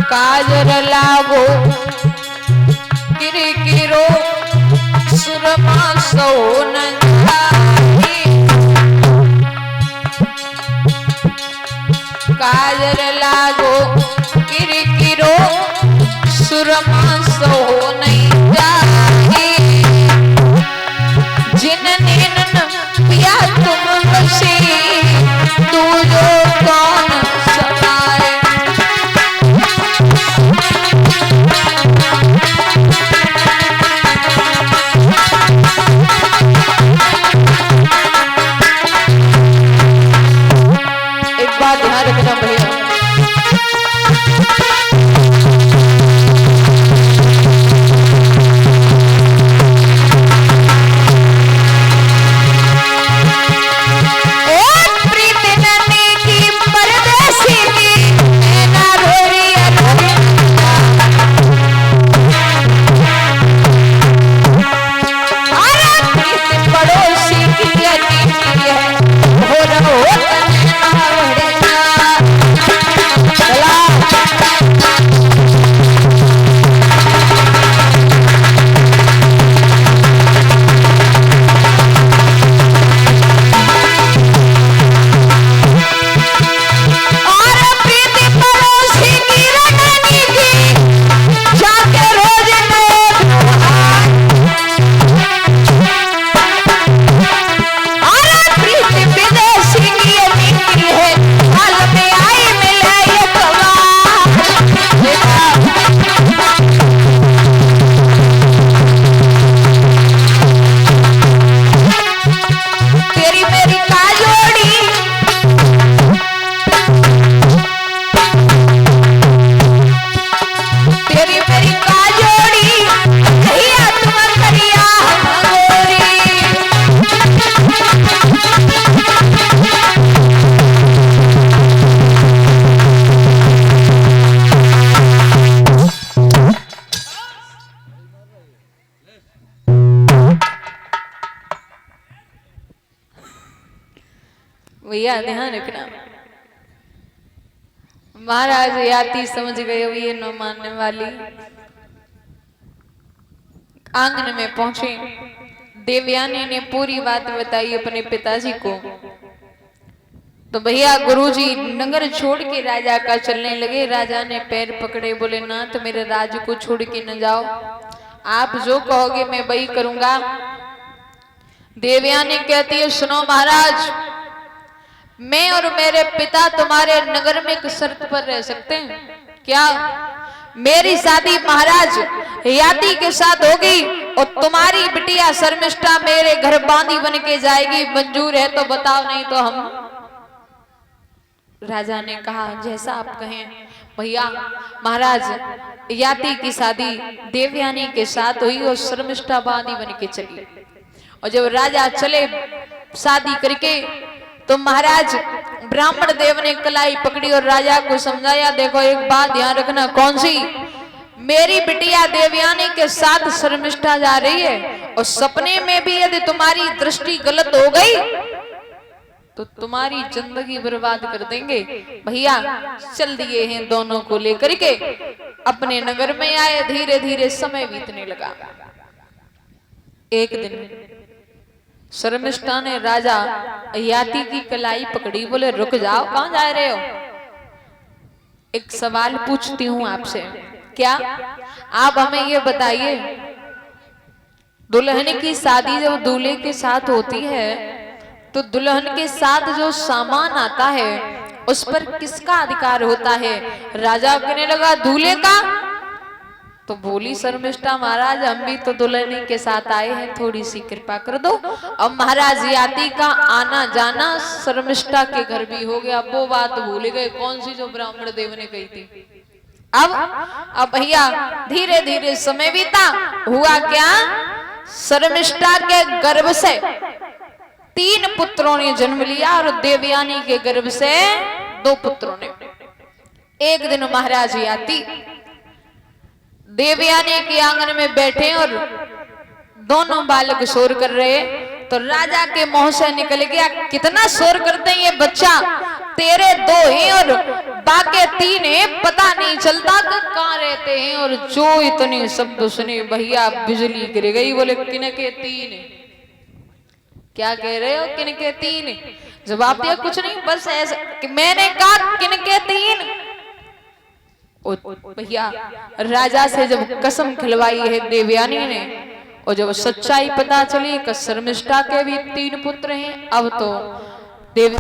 काजर लागो किरकिरो सुरमा सोन काजर लागो किरकिरो सुरमा सोन जिनने पिया तुम बसे तू जो कौन समाए एक बात ध्यान रखना भैया भैया ध्यान रखना महाराज याती समझ गए अब ये न मानने वाली आंगन में पहुंचे देवयानी ने पूरी बात बताई अपने पिताजी को तो भैया गुरुजी नगर छोड़ के राजा का चलने लगे राजा ने पैर पकड़े बोले नाथ मेरे राज को छोड़ के न जाओ आप जो कहोगे मैं वही करूंगा देवयानी कहती है सुनो महाराज मैं और मेरे पिता तुम्हारे नगर में एक शर्त पर रह सकते हैं क्या मेरी शादी महाराज याती के साथ होगी और तुम्हारी बिटिया शर्मिष्ठा मेरे घर बांधी बन के जाएगी मंजूर है तो बताओ नहीं तो हम राजा ने कहा जैसा आप कहें भैया महाराज याती की शादी देवयानी के साथ हुई और शर्मिष्ठा बांधी बन के चली और जब राजा चले शादी करके तो महाराज ब्राह्मण देव ने कलाई पकड़ी और राजा को समझाया देखो एक बात ध्यान रखना कौन सी मेरी बिटिया देवयानी के साथ शर्मिष्ठा जा रही है और सपने में भी यदि तुम्हारी दृष्टि गलत हो गई तो तुम्हारी जिंदगी बर्बाद कर देंगे भैया चल दिए हैं दोनों को लेकर के अपने नगर में आए धीरे धीरे समय बीतने लगा एक दिन शर्मिष्ठा ने राजा याती की कलाई पकड़ी बोले रुक जाओ कहां जा रहे हो एक सवाल पूछती हूं आपसे क्या आप हमें ये बताइए दुल्हन की शादी जब दूल्हे के साथ होती है तो दुल्हन के साथ जो सामान आता है उस पर किसका अधिकार होता है राजा कहने लगा दूल्हे का तो बोली शर्मिष्ठा महाराज हम भी तो दुल्हन के साथ आए हैं थोड़ी सी कृपा कर दो अब महाराज याती का आना जाना शर्मिष्ठा के घर भी हो गया वो बात भूल गए कौन सी जो ब्राह्मण देव ने कही थी अब भैया धीरे धीरे समय बीता हुआ क्या शर्मिष्ठा के गर्भ से 3 पुत्रों ने जन्म लिया और देवयानी के गर्भ से 2 पुत्रों ने एक दिन महाराज याती देवयानी के आंगन में बैठे और दोनों बालक शोर कर रहे तो राजा के मुंह से निकल गया कितना शोर करते हैं ये बच्चा तेरे दो हैं और बाकी तीन हैं, पता नहीं चलता कि कहाँ रहते हैं। और जो इतने शब्द सुने भैया बिजली गिर गई। बोले किनके तीन? क्या कह रहे हो? किनके तीन? जवाब दिया कुछ नहीं, बस ऐसा कि मैंने कहा किनके तीन। भैया राजा से जब कसम खिलवाई है देवयानी ने, और जब सच्चाई पता चली कि शर्मिष्ठा के भी 3 पुत्र हैं, अब तो देव